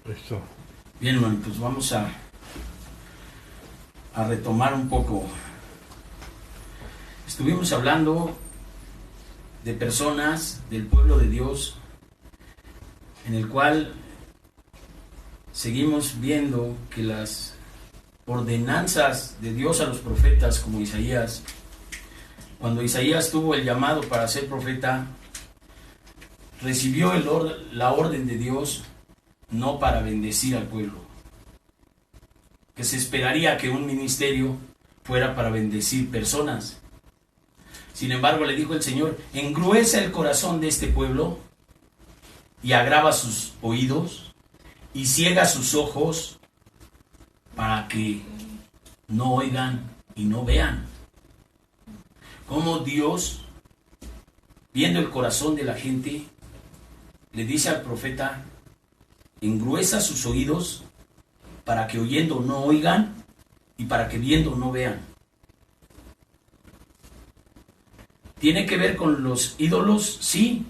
Eso. Bien, hermano, pues vamos a retomar un poco. Estuvimos hablando de personas del pueblo de Dios, en el cual seguimos viendo que las ordenanzas de Dios a los profetas, como Isaías, cuando Isaías tuvo el llamado para ser profeta, recibió la orden de Dios no para bendecir al pueblo, que se esperaría que un ministerio fuera para bendecir personas. Sin embargo, le dijo el Señor: engruesa el corazón de este pueblo y agrava sus oídos y ciega sus ojos para que no oigan y no vean. Como Dios, viendo el corazón de la gente, le dice al profeta: engruesa sus oídos para que oyendo no oigan y para que viendo no vean. ¿Tiene que ver con los ídolos? Sí.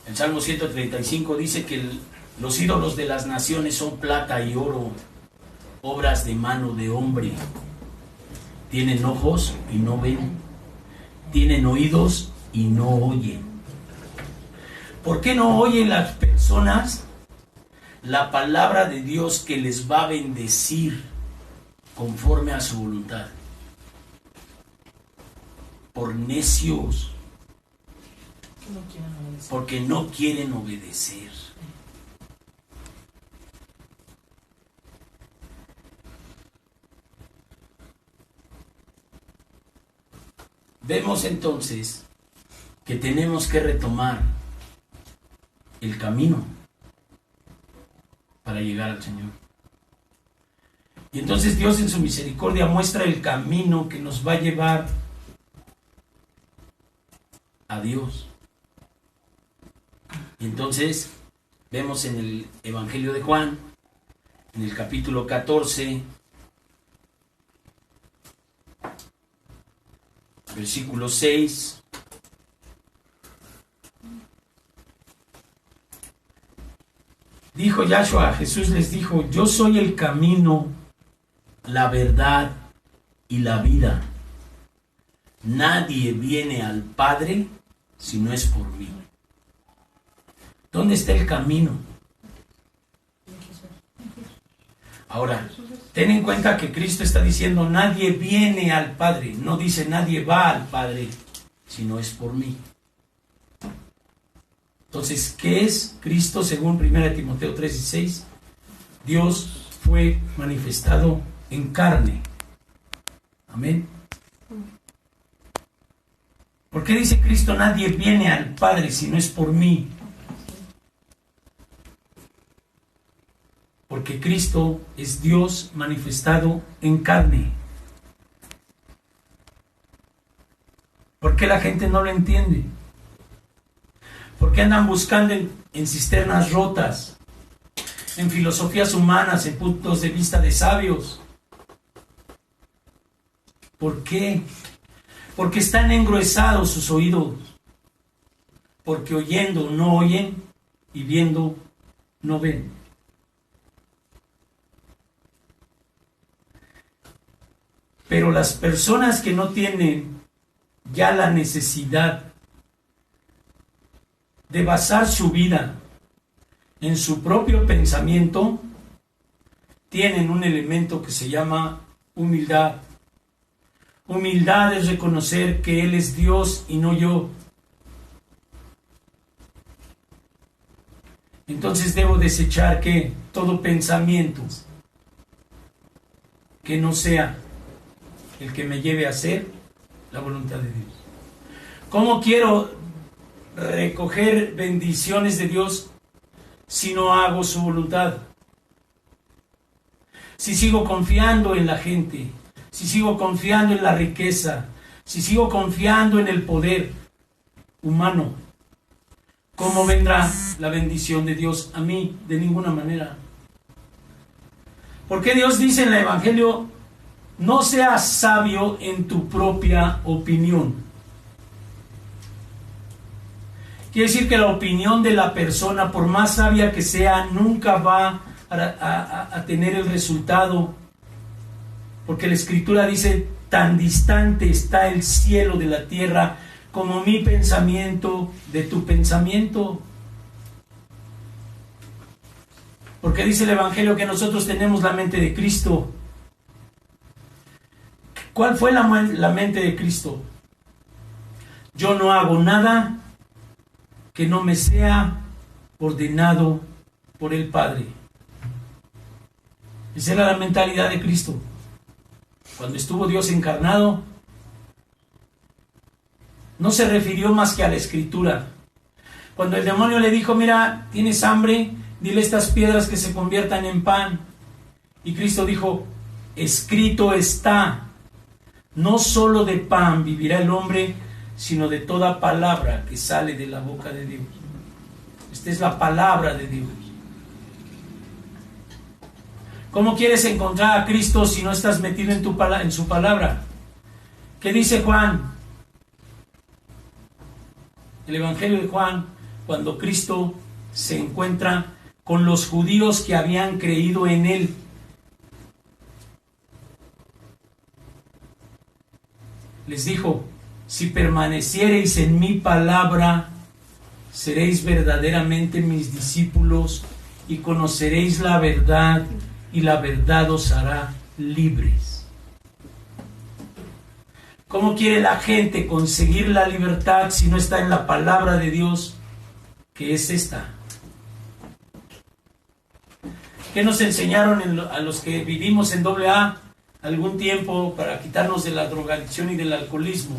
El Salmo 135 dice que los ídolos de las naciones son plata y oro, obras de mano de hombre. Tienen ojos y no ven, tienen oídos y no oyen. ¿Por qué no oyen las personas la palabra de Dios que les va a bendecir conforme a su voluntad? Por necios, porque no quieren obedecer. Vemos entonces que tenemos que retomar el camino para llegar al Señor. Y entonces Dios en su misericordia muestra el camino que nos va a llevar a Dios. Y entonces vemos en el Evangelio de Juan, en el capítulo 14, versículo 6, dijo Yahshua, Jesús les dijo: yo soy el camino, la verdad y la vida. Nadie viene al Padre si no es por mí. ¿Dónde está el camino? Ahora, ten en cuenta que Cristo está diciendo: nadie viene al Padre. No dice nadie va al Padre si no es por mí. Entonces, ¿qué es Cristo según 1 Timoteo 3:16? Dios fue manifestado en carne. Amén. ¿Por qué dice Cristo: nadie viene al Padre si no es por mí? Porque Cristo es Dios manifestado en carne. ¿Por qué la gente no lo entiende? ¿Por qué andan buscando en cisternas rotas, en filosofías humanas, en puntos de vista de sabios? ¿Por qué? Porque están engruesados sus oídos. Porque oyendo no oyen y viendo no ven. Pero las personas que no tienen ya la necesidad de basar su vida en su propio pensamiento, tienen un elemento que se llama humildad. Humildad es reconocer que Él es Dios y no yo. Entonces debo desechar que todo pensamiento que no sea el que me lleve a hacer la voluntad de Dios. ¿Cómo quiero recoger bendiciones de Dios si no hago su voluntad? Si sigo confiando en la gente, si sigo confiando en la riqueza, si sigo confiando en el poder humano, ¿cómo vendrá la bendición de Dios a mí? De ninguna manera. ¿Por qué Dios dice en el Evangelio: no seas sabio en tu propia opinión? Quiere decir que la opinión de la persona, por más sabia que sea, nunca va a tener el resultado. Porque la Escritura dice, tan distante está el cielo de la tierra como mi pensamiento de tu pensamiento. Porque dice el Evangelio que nosotros tenemos la mente de Cristo. ¿Cuál fue la mente de Cristo? Yo no hago nada que no me sea ordenado por el Padre. Esa era la mentalidad de Cristo. Cuando estuvo Dios encarnado, no se refirió más que a la Escritura. Cuando el demonio le dijo, mira, tienes hambre, dile a estas piedras que se conviertan en pan. Y Cristo dijo, escrito está, no solo de pan vivirá el hombre, sino de toda palabra que sale de la boca de Dios. Esta es la palabra de Dios. ¿Cómo quieres encontrar a Cristo si no estás metido en su palabra? ¿Qué dice Juan? El Evangelio de Juan, cuando Cristo se encuentra con los judíos que habían creído en Él. Les dijo, si permaneciereis en mi palabra, seréis verdaderamente mis discípulos y conoceréis la verdad, y la verdad os hará libres. ¿Cómo quiere la gente conseguir la libertad si no está en la palabra de Dios, que es esta? ¿Qué nos enseñaron a los que vivimos en AA algún tiempo para quitarnos de la drogadicción y del alcoholismo?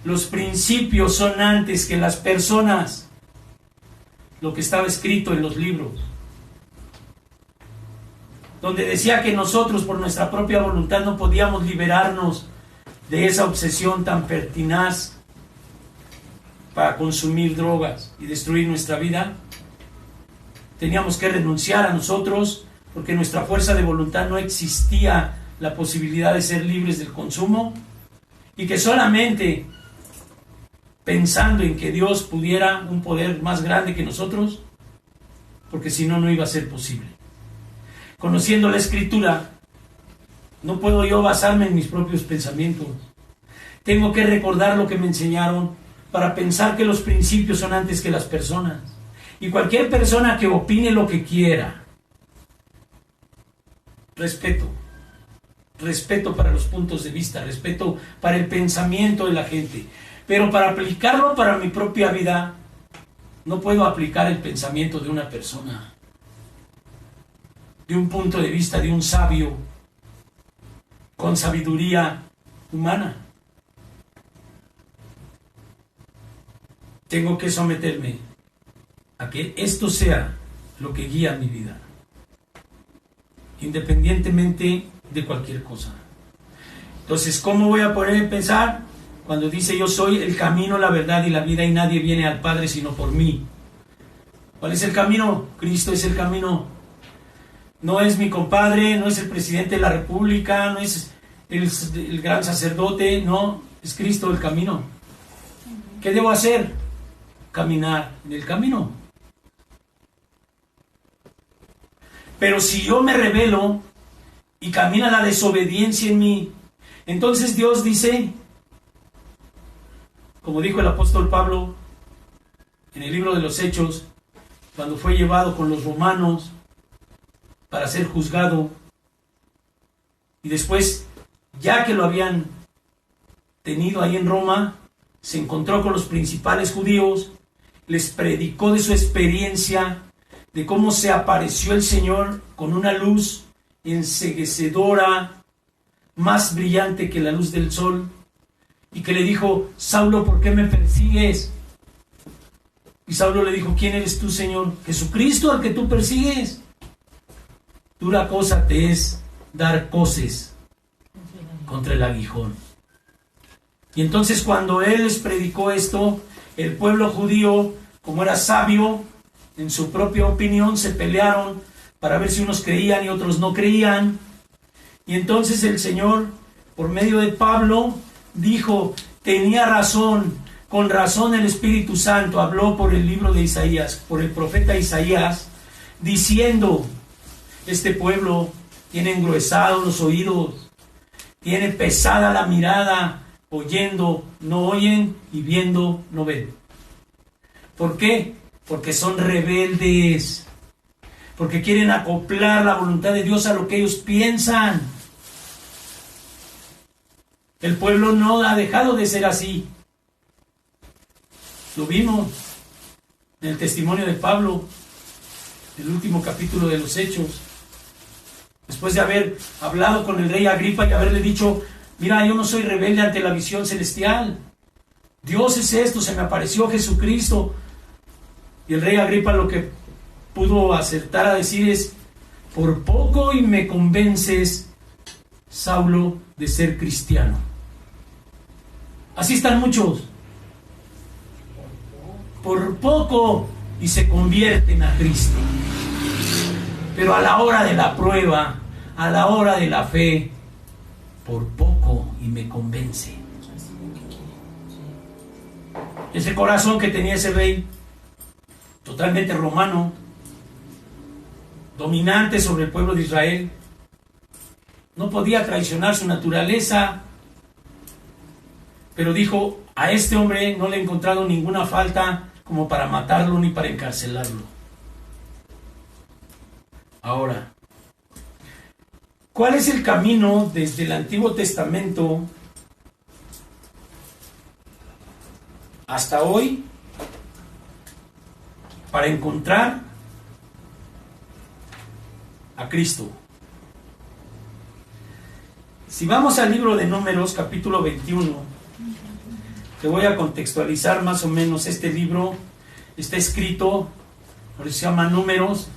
Los principios son antes que las personas, lo que estaba escrito en los libros, donde decía que nosotros por nuestra propia voluntad no podíamos liberarnos de esa obsesión tan pertinaz para consumir drogas y destruir nuestra vida. Teníamos que renunciar a nosotros porque en nuestra fuerza de voluntad no existía la posibilidad de ser libres del consumo, y que solamente pensando en que Dios pudiera un poder más grande que nosotros, porque si no, no iba a ser posible. Conociendo la Escritura, no puedo yo basarme en mis propios pensamientos. Tengo que recordar lo que me enseñaron para pensar que los principios son antes que las personas. Y cualquier persona que opine lo que quiera, respeto para los puntos de vista, respeto para el pensamiento de la gente, pero para aplicarlo para mi propia vida, no puedo aplicar el pensamiento de una persona, de un punto de vista de un sabio, con sabiduría humana. Tengo que someterme a que esto sea lo que guía mi vida, independientemente de cualquier cosa. Entonces, ¿cómo voy a poder pensar? Cuando dice yo soy el camino, la verdad y la vida, y nadie viene al Padre sino por mí. ¿Cuál es el camino? Cristo es el camino. No es mi compadre, no es el presidente de la República, no es el gran sacerdote, no, es Cristo el camino. ¿Qué debo hacer? Caminar en el camino. Pero si yo me rebelo y camina la desobediencia en mí, entonces Dios dice, como dijo el apóstol Pablo en el libro de los Hechos, cuando fue llevado con los romanos para ser juzgado, y después, ya que lo habían tenido ahí en Roma, se encontró con los principales judíos, les predicó de su experiencia, de cómo se apareció el Señor con una luz enceguecedora, más brillante que la luz del sol, y que le dijo, Saulo, ¿por qué me persigues? Y Saulo le dijo, ¿quién eres tú, Señor? Jesucristo, al que tú persigues. Dura cosa te es dar coces contra el aguijón. Y entonces cuando él les predicó esto, el pueblo judío, como era sabio, en su propia opinión, se pelearon para ver si unos creían y otros no creían. Y entonces el Señor, por medio de Pablo, dijo, tenía razón, Con razón el Espíritu Santo habló por el libro de Isaías, por el profeta Isaías, diciendo: este pueblo tiene engruesados los oídos, tiene pesada la mirada, oyendo no oyen y viendo no ven. ¿Por qué? Porque son rebeldes, porque quieren acoplar la voluntad de Dios a lo que ellos piensan. El pueblo no ha dejado de ser así. Lo vimos en el testimonio de Pablo, el último capítulo de los Hechos. Después de haber hablado con el rey Agripa y haberle dicho: mira, yo no soy rebelde ante la visión celestial. Dios es esto, se me apareció Jesucristo. Y el rey Agripa lo que pudo acertar a decir es: por poco y me convences, Saulo, de ser cristiano. Así están muchos. Por poco y se convierten a Cristo. Pero a la hora de la prueba, a la hora de la fe, por poco y me convence. Ese corazón que tenía ese rey, totalmente romano, dominante sobre el pueblo de Israel, no podía traicionar su naturaleza, pero dijo: a este hombre no le he encontrado ninguna falta como para matarlo ni para encarcelarlo. Ahora, ¿cuál es el camino desde el Antiguo Testamento hasta hoy para encontrar a Cristo? Si vamos al libro de Números, capítulo 21, te voy a contextualizar más o menos. Este libro está escrito, por eso se llama Números,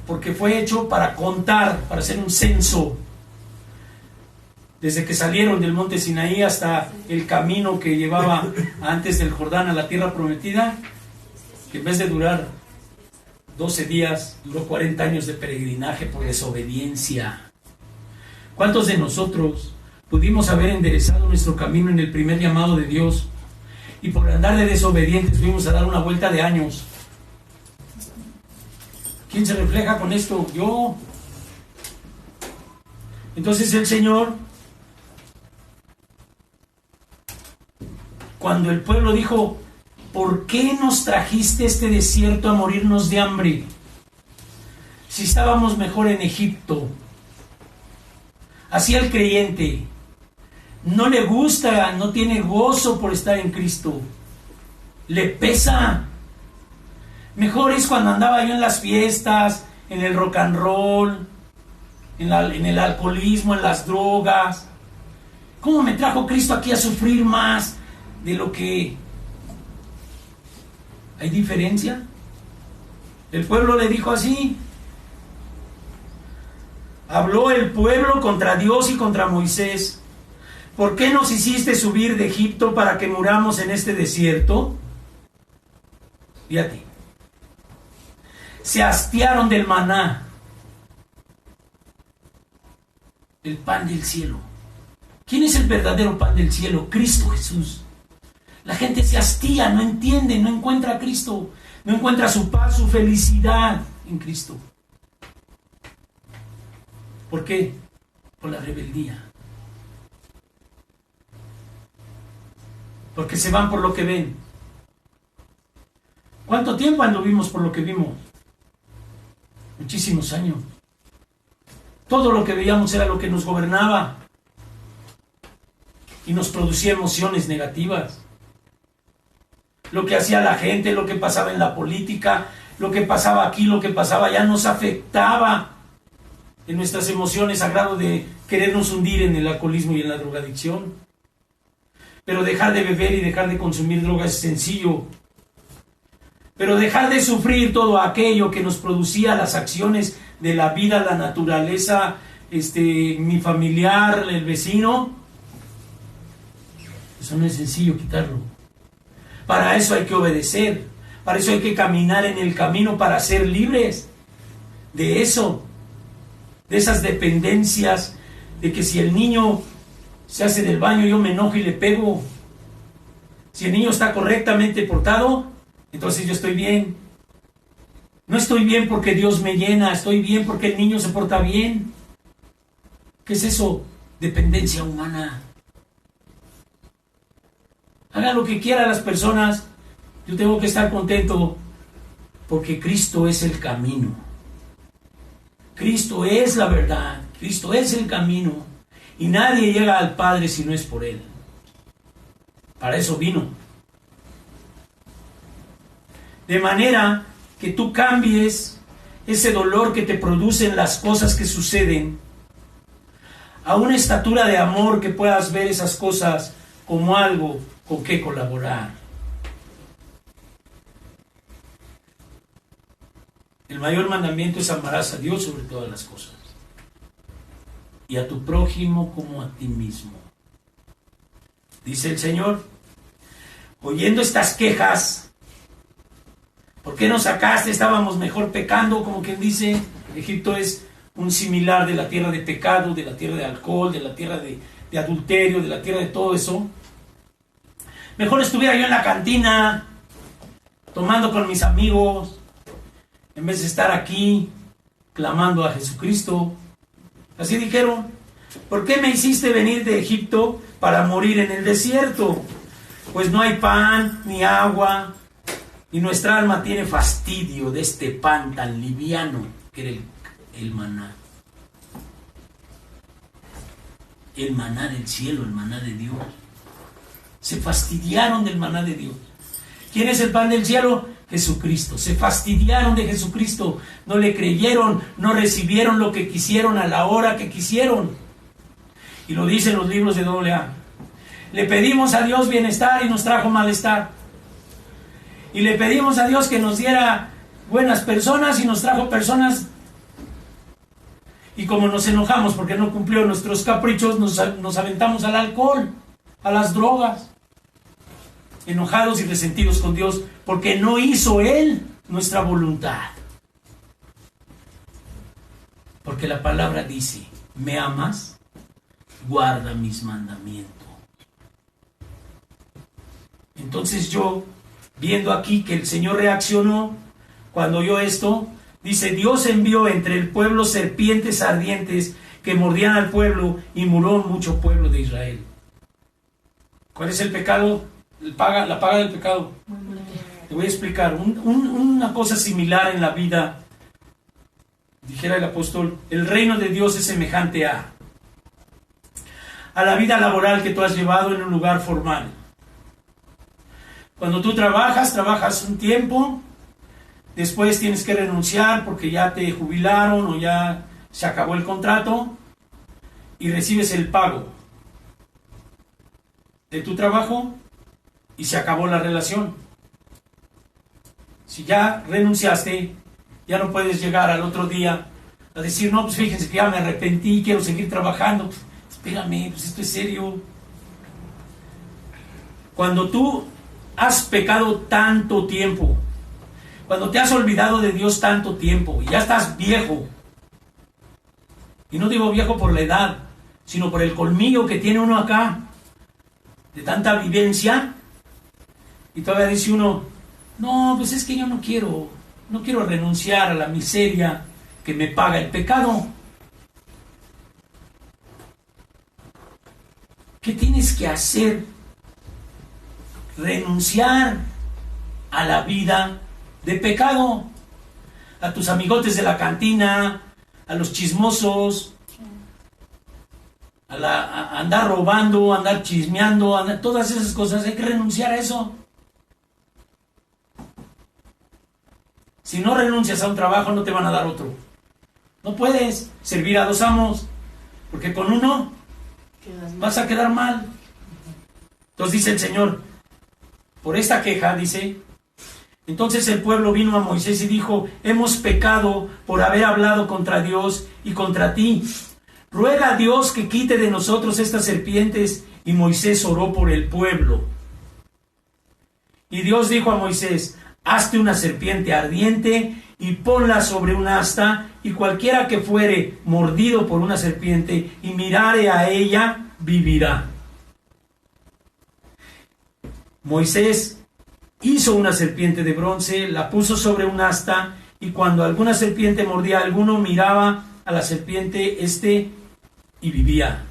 porque fue hecho para contar, para hacer un censo, desde que salieron del monte Sinaí hasta el camino que llevaba antes del Jordán a la tierra prometida, que en vez de durar 12 días, duró 40 años de peregrinaje por desobediencia. ¿Cuántos de nosotros pudimos haber enderezado nuestro camino en el primer llamado de Dios y por andar de desobedientes fuimos a dar una vuelta de años? ¿Quién se refleja con esto? Yo. Entonces el Señor, cuando el pueblo dijo: ¿por qué nos trajiste a este desierto a morirnos de hambre? Si estábamos mejor en Egipto. Así el creyente no le gusta, no tiene gozo por estar en Cristo. Le pesa. Mejor es cuando andaba yo en las fiestas, en el rock and roll, en el alcoholismo, en las drogas. ¿Cómo me trajo Cristo aquí a sufrir más de lo que... ¿Hay diferencia? El pueblo le dijo así. Habló el pueblo contra Dios y contra Moisés: ¿por qué nos hiciste subir de Egipto para que muramos en este desierto? Fíjate. Se hastiaron del maná, el pan del cielo. ¿Quién es el verdadero pan del cielo? Cristo Jesús. La gente se hastía, no entiende, no encuentra a Cristo, no encuentra su paz, su felicidad en Cristo. ¿Por qué? Por la rebeldía. Porque se van por lo que ven. ¿Cuánto tiempo anduvimos por lo que vimos? Muchísimos años. Todo lo que veíamos era lo que nos gobernaba y nos producía emociones negativas. Lo que hacía la gente, lo que pasaba en la política, lo que pasaba aquí, lo que pasaba allá, nos afectaba en nuestras emociones a grado de querernos hundir en el alcoholismo y en la drogadicción. Pero dejar de beber y dejar de consumir drogas es sencillo. Pero dejar de sufrir todo aquello que nos producía las acciones de la vida, la naturaleza, mi familiar, el vecino, eso no es sencillo quitarlo. Para eso hay que obedecer, para eso hay que caminar en el camino para ser libres de eso, de esas dependencias, de que si el niño se hace del baño yo me enojo y le pego, Si el niño está correctamente portado, entonces yo estoy bien. No estoy bien porque Dios me llena, estoy bien porque el niño se porta bien. ¿Qué es eso? Dependencia humana. Hagan lo que quieran las personas. Yo tengo que estar contento porque Cristo es el camino. Cristo es la verdad. Cristo es el camino. Y nadie llega al Padre si no es por Él. Para eso vino. De manera que tú cambies ese dolor que te producen las cosas que suceden a una estatura de amor que puedas ver esas cosas como algo con que colaborar. El mayor mandamiento es amarás a Dios sobre todas las cosas y a tu prójimo como a ti mismo. Dice el Señor, oyendo estas quejas, ¿por qué nos sacaste? Estábamos mejor pecando, como quien dice. Egipto es un similar de la tierra de pecado, de la tierra de alcohol, de la tierra de adulterio, de la tierra de todo eso. Mejor estuviera yo en la cantina, tomando con mis amigos, en vez de estar aquí, clamando a Jesucristo. Así dijeron, ¿por qué me hiciste venir de Egipto para morir en el desierto? Pues no hay pan ni agua, y nuestra alma tiene fastidio de este pan tan liviano que era el maná. El maná del cielo, el maná de Dios. Se fastidiaron del maná de Dios. ¿Quién es el pan del cielo? Jesucristo. Se fastidiaron de Jesucristo. No le creyeron, no recibieron lo que quisieron a la hora que quisieron. Y lo dicen los libros de AA. Le pedimos a Dios bienestar y nos trajo malestar. Y le pedimos a Dios que nos diera buenas personas y nos trajo personas. Y como nos enojamos porque no cumplió nuestros caprichos, nos aventamos al alcohol, a las drogas. Enojados y resentidos con Dios porque no hizo Él nuestra voluntad. Porque la palabra dice, ¿me amas? Guarda mis mandamientos. Entonces yo, viendo aquí que el Señor reaccionó cuando oyó esto, dice, Dios envió entre el pueblo serpientes ardientes que mordían al pueblo y murió mucho pueblo de Israel. ¿Cuál es el pecado? La paga del pecado. Te voy a explicar una cosa similar en la vida. Dijera el apóstol, el reino de Dios es semejante a la vida laboral que tú has llevado en un lugar formal. Cuando tú trabajas un tiempo, después tienes que renunciar porque ya te jubilaron o ya se acabó el contrato y recibes el pago de tu trabajo y se acabó la relación. Si ya renunciaste, ya no puedes llegar al otro día a decir, no, pues fíjense que ya me arrepentí, quiero seguir trabajando. Espérame, pues esto es serio. Cuando tú has pecado tanto tiempo, cuando te has olvidado de Dios tanto tiempo y ya estás viejo, y no digo viejo por la edad, sino por el colmillo que tiene uno acá, de tanta vivencia, y todavía dice uno, no, pues es que yo no quiero renunciar a la miseria que me paga el pecado. ¿Qué tienes que hacer? Renunciar a la vida de pecado, a tus amigotes de la cantina, a los chismosos, a andar robando, a andar chismeando, todas esas cosas. Hay que renunciar a eso. Si no renuncias a un trabajo, no te van a dar otro. No puedes servir a dos amos, porque con uno vas a quedar mal. Entonces dice el Señor, por esta queja, dice, entonces el pueblo vino a Moisés y dijo, hemos pecado por haber hablado contra Dios y contra ti. Ruega a Dios que quite de nosotros estas serpientes. Y Moisés oró por el pueblo. Y Dios dijo a Moisés, hazte una serpiente ardiente y ponla sobre un asta, y cualquiera que fuere mordido por una serpiente y mirare a ella, vivirá. Moisés hizo una serpiente de bronce, la puso sobre un asta, y cuando alguna serpiente mordía a alguno, miraba a la serpiente y vivía.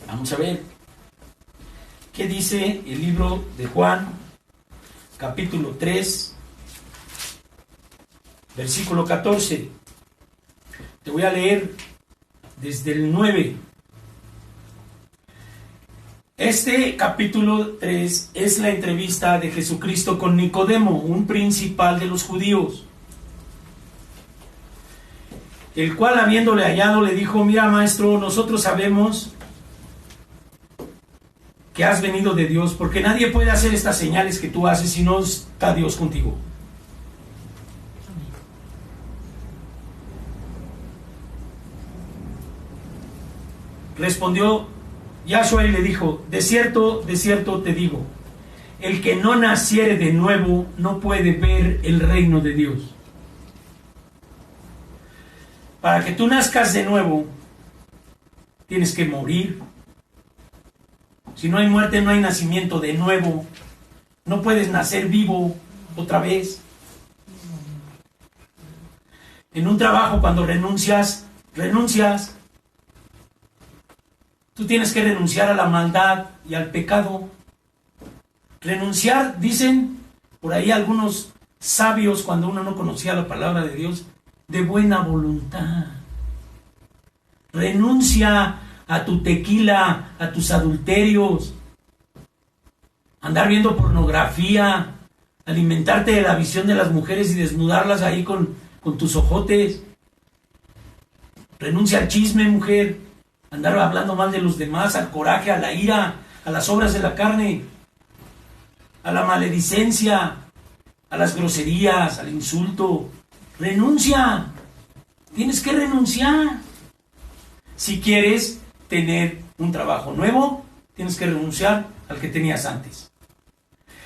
Vamos a ver qué dice el libro de Juan, capítulo 3, versículo 14. Te voy a leer desde el 9. Este capítulo 3 es la entrevista de Jesucristo con Nicodemo, un principal de los judíos, el cual, habiéndole hallado, le dijo: mira, maestro, nosotros sabemos que has venido de Dios, porque nadie puede hacer estas señales que tú haces si no está Dios contigo. Respondió Yahshua y le dijo: de cierto te digo, el que no naciere de nuevo no puede ver el reino de Dios. Para que tú nazcas de nuevo, tienes que morir. Si no hay muerte, no hay nacimiento de nuevo. No puedes nacer vivo otra vez. En un trabajo, cuando renuncias. Tú tienes que renunciar a la maldad y al pecado. Renunciar, dicen por ahí algunos sabios, cuando uno no conocía la palabra de Dios, de buena voluntad. Renuncia a tu tequila, a tus adulterios, andar viendo pornografía, alimentarte de la visión de las mujeres y desnudarlas ahí con tus ojotes. Renuncia al chisme, mujer, andar hablando mal de los demás, al coraje, a la ira, a las obras de la carne, a la maledicencia, a las groserías, al insulto. Renuncia, tienes que renunciar. Si quieres tener un trabajo nuevo, tienes que renunciar al que tenías antes.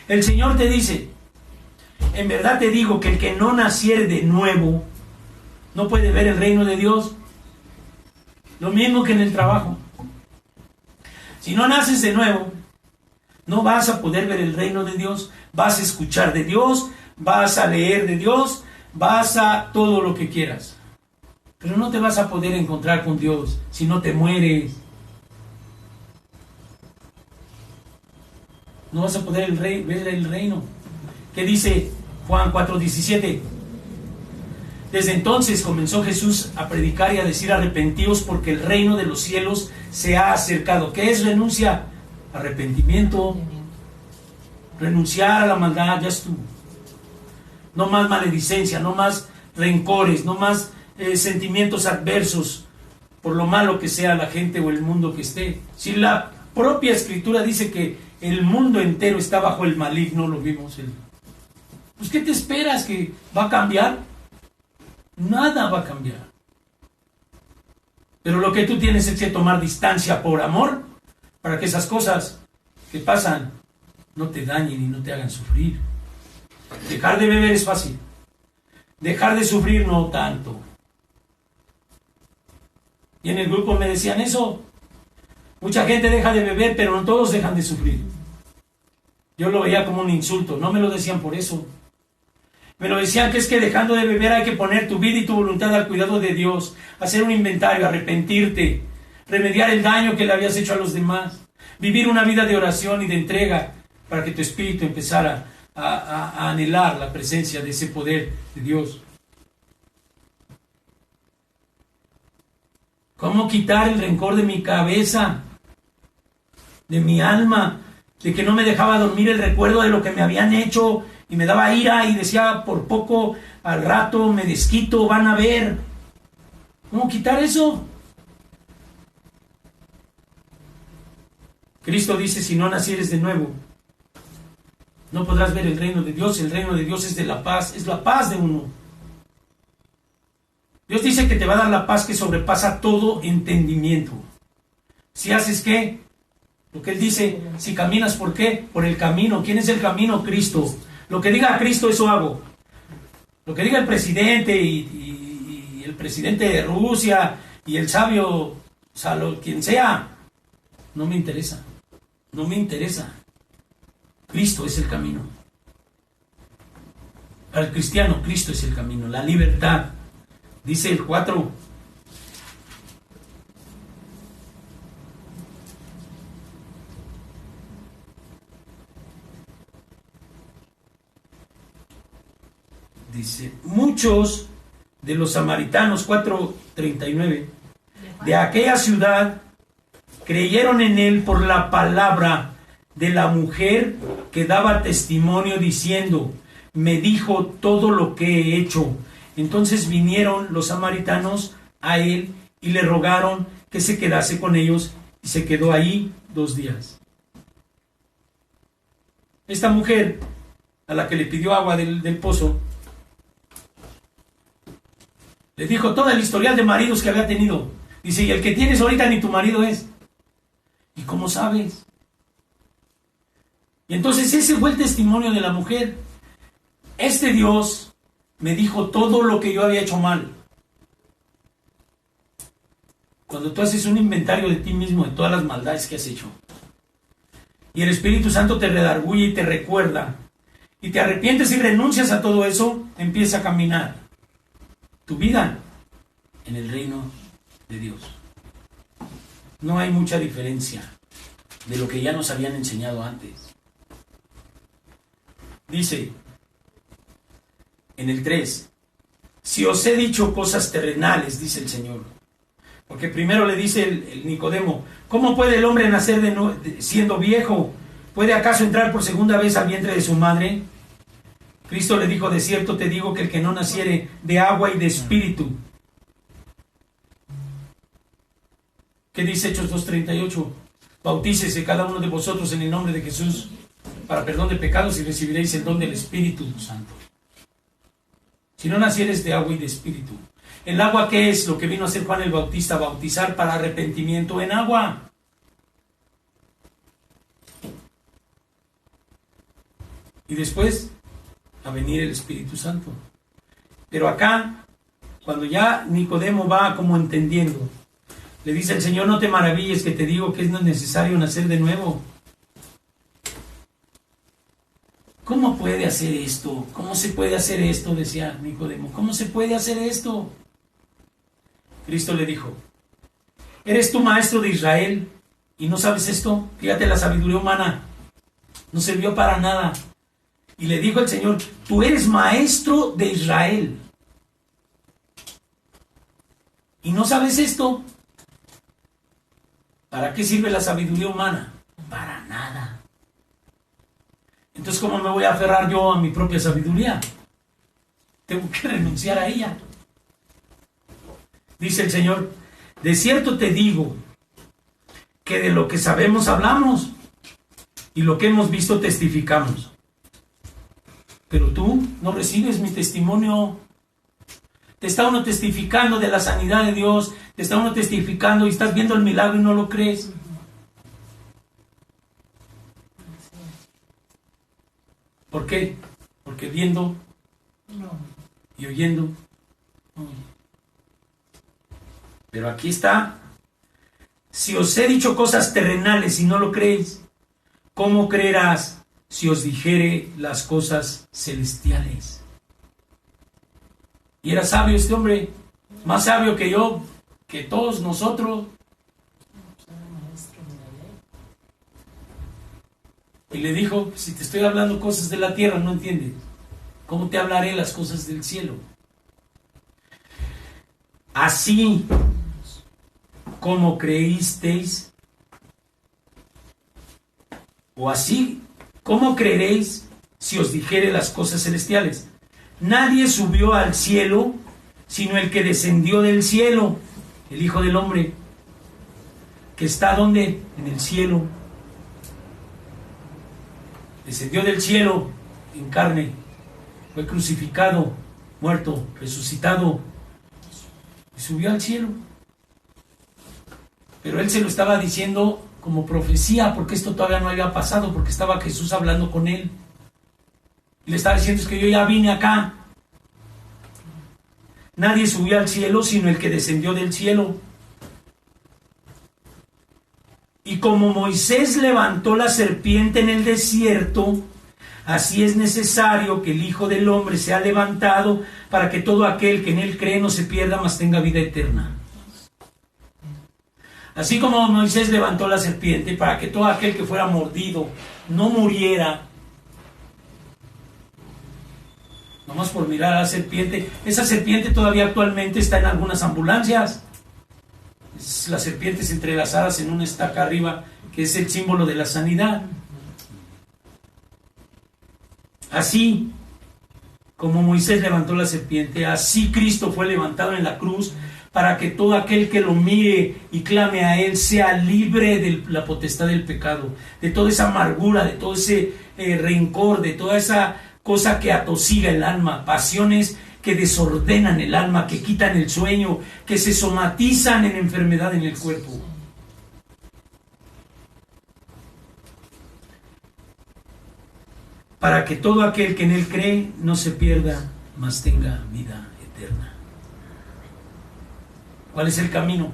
El Señor te dice: en verdad te digo que el que no naciere de nuevo no puede ver el reino de Dios. Lo mismo que en el trabajo. Si no naces de nuevo, no vas a poder ver el reino de Dios. Vas a escuchar de Dios, vas a leer de Dios, vas a todo lo que quieras. Pero no te vas a poder encontrar con Dios si no te mueres. No vas a poder ver el reino. ¿Qué dice Juan 4:17? Desde entonces comenzó Jesús a predicar y a decir: arrepentíos, porque el reino de los cielos se ha acercado. ¿Qué es renuncia? Arrepentimiento. Renunciar a la maldad, ya estuvo. No más maledicencia, no más rencores, no más sentimientos adversos por lo malo que sea la gente o el mundo que esté. Si la propia Escritura dice que el mundo entero está bajo el maligno, lo vimos. Pues ¿qué te esperas? ¿Que va a cambiar? Nada va a cambiar. Pero lo que tú tienes es que tomar distancia por amor, para que esas cosas que pasan no te dañen y no te hagan sufrir. Dejar de beber es fácil. Dejar de sufrir no tanto. Y en el grupo me decían eso. Mucha gente deja de beber, pero no todos dejan de sufrir. Yo lo veía como un insulto. No me lo decían por eso. Me lo decían que es que dejando de beber hay que poner tu vida y tu voluntad al cuidado de Dios, hacer un inventario, arrepentirte, remediar el daño que le habías hecho a los demás, vivir una vida de oración y de entrega para que tu espíritu empezara a anhelar la presencia de ese poder de Dios. ¿Cómo quitar el rencor de mi cabeza, de mi alma, de que no me dejaba dormir el recuerdo de lo que me habían hecho y me daba ira y decía: por poco al rato me desquito, van a ver? ¿Cómo quitar eso? Cristo dice: si no nacieres de nuevo, no podrás ver el reino de Dios. El reino de Dios es de la paz, es la paz de uno. Dios dice que te va a dar la paz que sobrepasa todo entendimiento. Si haces ¿qué? Lo que Él dice, si caminas, ¿por qué? Por el camino. ¿Quién es el camino? Cristo. Lo que diga Cristo, eso hago. Lo que diga el presidente y el presidente de Rusia y el sabio, quien sea, no me interesa. No me interesa. Cristo es el camino. Para el cristiano, Cristo es el camino, la libertad. Dice el 4. Dice, muchos de los samaritanos, 4:39, de aquella ciudad creyeron en él por la palabra de la mujer que daba testimonio diciendo, me dijo todo lo que he hecho. Entonces vinieron los samaritanos a él y le rogaron que se quedase con ellos, y se quedó ahí 2 días. Esta mujer, a la que le pidió agua del pozo, le dijo todo el historial de maridos que había tenido. Dice, y el que tienes ahorita ni tu marido es. ¿Y cómo sabes? Y entonces ese fue el testimonio de la mujer. Este Dios me dijo todo lo que yo había hecho mal. Cuando tú haces un inventario de ti mismo, de todas las maldades que has hecho, y el Espíritu Santo te redarguye y te recuerda, y te arrepientes y renuncias a todo eso, empieza a caminar tu vida en el reino de Dios. No hay mucha diferencia de lo que ya nos habían enseñado antes. Dice en el 3, si os he dicho cosas terrenales, dice el Señor. Porque primero le dice el Nicodemo, ¿cómo puede el hombre nacer siendo viejo? ¿Puede acaso entrar por segunda vez al vientre de su madre? Cristo le dijo, de cierto te digo que el que no naciere de agua y de espíritu. ¿Qué dice Hechos 2:38? Bautícese cada uno de vosotros en el nombre de Jesús para perdón de pecados y recibiréis el don del Espíritu Santo. Si no nacieres de agua y de espíritu. ¿El agua qué es? Lo que vino a hacer Juan el Bautista, bautizar para arrepentimiento en agua. Y después a venir el Espíritu Santo. Pero acá, cuando ya Nicodemo va como entendiendo, le dice el Señor, no te maravilles que te digo que es necesario nacer de nuevo. ¿Cómo puede hacer esto? ¿Cómo se puede hacer esto? Decía Nicodemo. ¿Cómo se puede hacer esto? Cristo le dijo, ¿eres tú maestro de Israel y no sabes esto? Fíjate, la sabiduría humana no sirvió para nada. Y le dijo el Señor, tú eres maestro de Israel y no sabes esto. ¿Para qué sirve la sabiduría humana? Para nada. Entonces, ¿cómo me voy a aferrar yo a mi propia sabiduría? Tengo que renunciar a ella. Dice el Señor, de cierto te digo que de lo que sabemos hablamos y lo que hemos visto testificamos. Pero tú no recibes mi testimonio. Te está uno testificando de la sanidad de Dios, te está uno testificando y estás viendo el milagro y no lo crees. ¿Por qué? Porque viendo y oyendo. Pero aquí está. Si os he dicho cosas terrenales y no lo creéis, ¿cómo creerás si os dijere las cosas celestiales? Y era sabio este hombre, más sabio que yo, que todos nosotros. Y le dijo, si te estoy hablando cosas de la tierra, no entiendes. ¿Cómo te hablaré las cosas del cielo? Así como creísteis, o así, ¿cómo creeréis si os dijere las cosas celestiales? Nadie subió al cielo, sino el que descendió del cielo, el Hijo del Hombre, que está ¿dónde? En el cielo. Descendió del cielo en carne, fue crucificado, muerto, resucitado, y subió al cielo. Pero él se lo estaba diciendo como profecía, porque esto todavía no había pasado, porque estaba Jesús hablando con él. Y le estaba diciendo, es que yo ya vine acá. Nadie subió al cielo, sino el que descendió del cielo. Y como Moisés levantó la serpiente en el desierto, así es necesario que el Hijo del Hombre sea levantado para que todo aquel que en él cree no se pierda, mas tenga vida eterna. Así como Moisés levantó la serpiente para que todo aquel que fuera mordido no muriera, nomás por mirar a la serpiente. Esa serpiente todavía actualmente está en algunas ambulancias. Las serpientes entrelazadas en una estaca arriba, que es el símbolo de la sanidad. Así como Moisés levantó la serpiente, así Cristo fue levantado en la cruz para que todo aquel que lo mire y clame a Él sea libre de la potestad del pecado, de toda esa amargura, de todo ese rencor, de toda esa cosa que atosiga el alma, pasiones que desordenan el alma, que quitan el sueño, que se somatizan en enfermedad en el cuerpo. Para que todo aquel que en Él cree no se pierda, mas tenga vida eterna. ¿Cuál es el camino?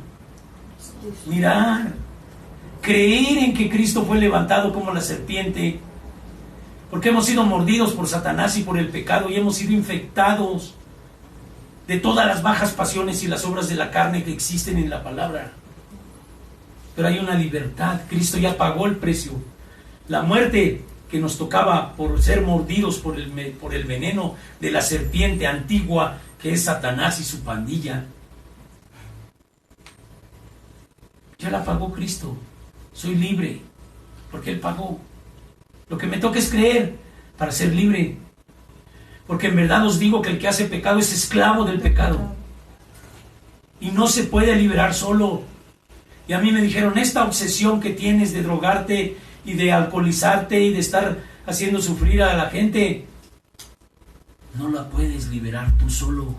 Mirar, creer en que Cristo fue levantado como la serpiente, porque hemos sido mordidos por Satanás y por el pecado y hemos sido infectados de todas las bajas pasiones y las obras de la carne que existen en la palabra. Pero hay una libertad. Cristo ya pagó el precio. La muerte que nos tocaba por ser mordidos por el veneno de la serpiente antigua que es Satanás y su pandilla, ya la pagó Cristo. Soy libre porque Él pagó. Lo que me toca es creer para ser libre, porque en verdad os digo que el que hace pecado es esclavo del pecado y no se puede liberar solo. Y a mí me dijeron, esta obsesión que tienes de drogarte y de alcoholizarte y de estar haciendo sufrir a la gente, no la puedes liberar tú solo,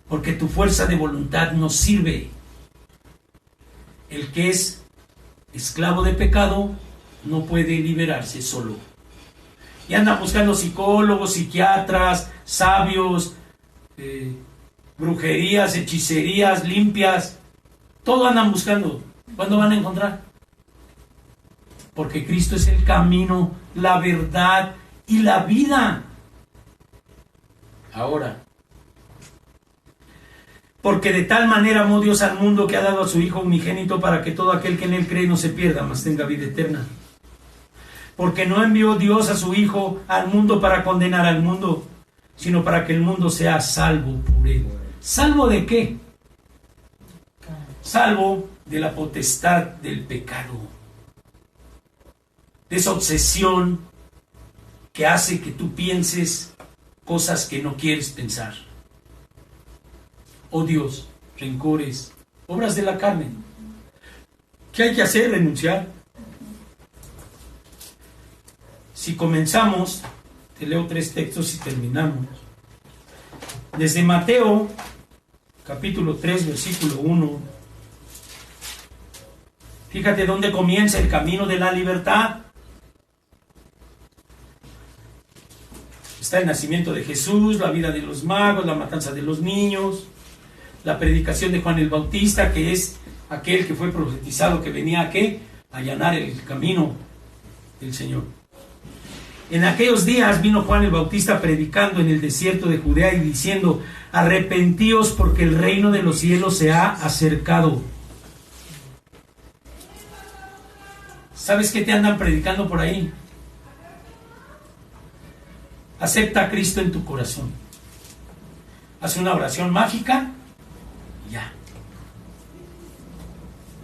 porque tu fuerza de voluntad no sirve. El que es esclavo de pecado no puede liberarse solo. Y andan buscando psicólogos, psiquiatras, sabios, brujerías, hechicerías, limpias. Todo andan buscando. ¿Cuándo van a encontrar? Porque Cristo es el camino, la verdad y la vida. Ahora, porque de tal manera amó Dios al mundo que ha dado a su Hijo unigénito para que todo aquel que en Él cree no se pierda, mas tenga vida eterna. Porque no envió Dios a su Hijo al mundo para condenar al mundo, sino para que el mundo sea salvo por Él. ¿Salvo de qué? Salvo de la potestad del pecado, de esa obsesión que hace que tú pienses cosas que no quieres pensar. Odios, rencores, obras de la carne. ¿Qué hay que hacer? Renunciar. Si comenzamos, te leo 3 textos y terminamos. Desde Mateo, capítulo 3, versículo 1. Fíjate dónde comienza el camino de la libertad. Está el nacimiento de Jesús, la vida de los magos, la matanza de los niños, la predicación de Juan el Bautista, que es aquel que fue profetizado que venía a ¿qué? A allanar el camino del Señor. En aquellos días vino Juan el Bautista predicando en el desierto de Judea y diciendo: arrepentíos porque el reino de los cielos se ha acercado. ¿Sabes qué te andan predicando por ahí? Acepta a Cristo en tu corazón. Haz una oración mágica y ya.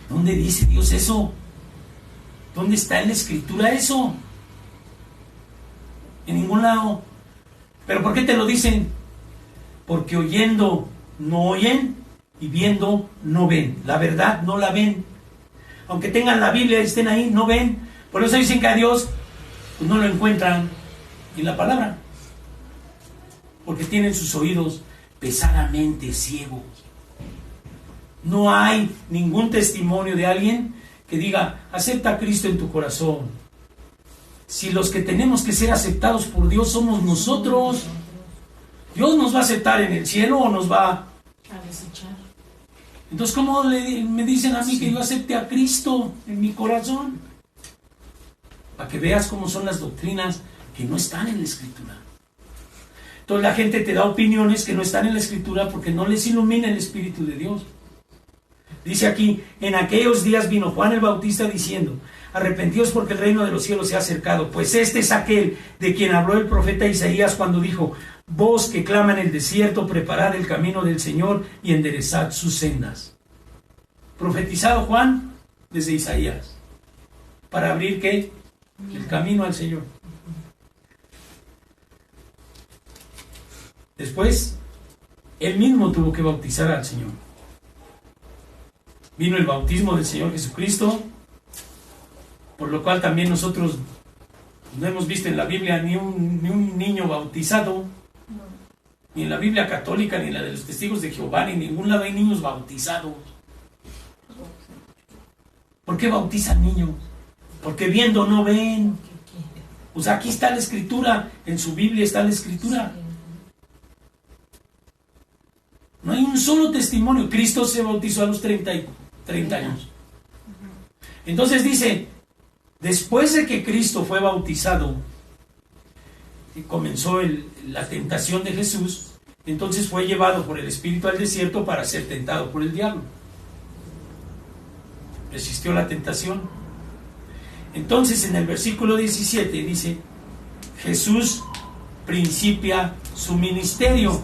¿Dónde dice Dios eso? ¿Dónde está en la Escritura eso? En ningún lado. ¿Pero por qué te lo dicen? Porque oyendo no oyen y viendo no ven. La verdad no la ven. Aunque tengan la Biblia y estén ahí, no ven. Por eso dicen que a Dios pues no lo encuentran en la palabra. Porque tienen sus oídos pesadamente ciegos. No hay ningún testimonio de alguien que diga: acepta a Cristo en tu corazón. Si los que tenemos que ser aceptados por Dios somos nosotros, ¿Dios nos va a aceptar en el cielo o nos va a desechar? Entonces, ¿cómo me dicen a mí que yo acepte a Cristo en mi corazón? Para que veas cómo son las doctrinas que no están en la Escritura. Entonces la gente te da opiniones que no están en la Escritura porque no les ilumina el Espíritu de Dios. Dice aquí, en aquellos días vino Juan el Bautista diciendo, arrepentíos porque el reino de los cielos se ha acercado, pues este es aquel de quien habló el profeta Isaías cuando dijo, voz que clama en el desierto, preparad el camino del Señor y enderezad sus sendas. Profetizado Juan desde Isaías, para abrir ¿qué? El camino al Señor. Después, él mismo tuvo que bautizar al Señor. Vino el bautismo del Señor Jesucristo, por lo cual también nosotros no hemos visto en la Biblia ni un niño bautizado, ni en la Biblia católica, ni en la de los testigos de Jehová, ni en ningún lado hay niños bautizados. ¿Por qué bautizan niños? Porque viendo no ven. Pues aquí está la Escritura, en su Biblia está la Escritura. No hay un solo testimonio. Cristo se bautizó a los 30 años. Entonces dice, después de que Cristo fue bautizado, y comenzó la tentación de Jesús, entonces fue llevado por el Espíritu al desierto para ser tentado por el diablo. Resistió la tentación. Entonces en el versículo 17 dice, Jesús principia su ministerio.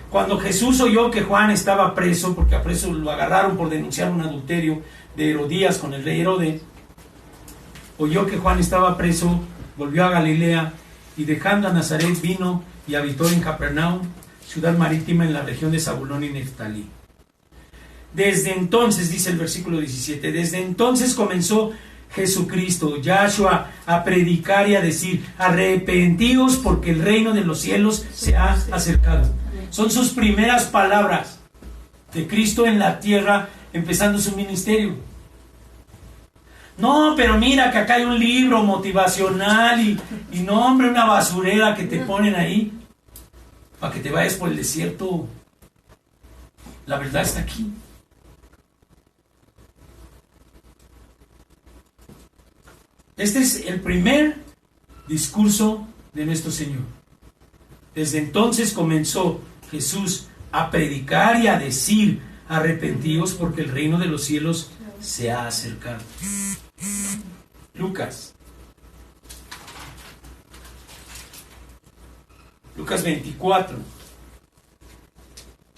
Cuando Jesús oyó que Juan estaba preso, porque a preso lo agarraron por denunciar un adulterio de Herodías con el rey Herodes, oyó que Juan estaba preso, volvió a Galilea y dejando a Nazaret vino y habitó en Capernaum, ciudad marítima en la región de Zabulón y Neftalí. Desde entonces, dice el versículo 17, desde entonces comenzó Jesucristo, Yahshua, a predicar y a decir, arrepentíos porque el reino de los cielos se ha acercado. Son sus primeras palabras de Cristo en la tierra, empezando su ministerio. No, pero mira que acá hay un libro motivacional y no, hombre, una basurera que te ponen ahí para que te vayas por el desierto. La verdad está aquí. Este es el primer discurso de nuestro Señor. Desde entonces comenzó Jesús a predicar y a decir, arrepentíos porque el reino de los cielos se ha acercado. Lucas 24.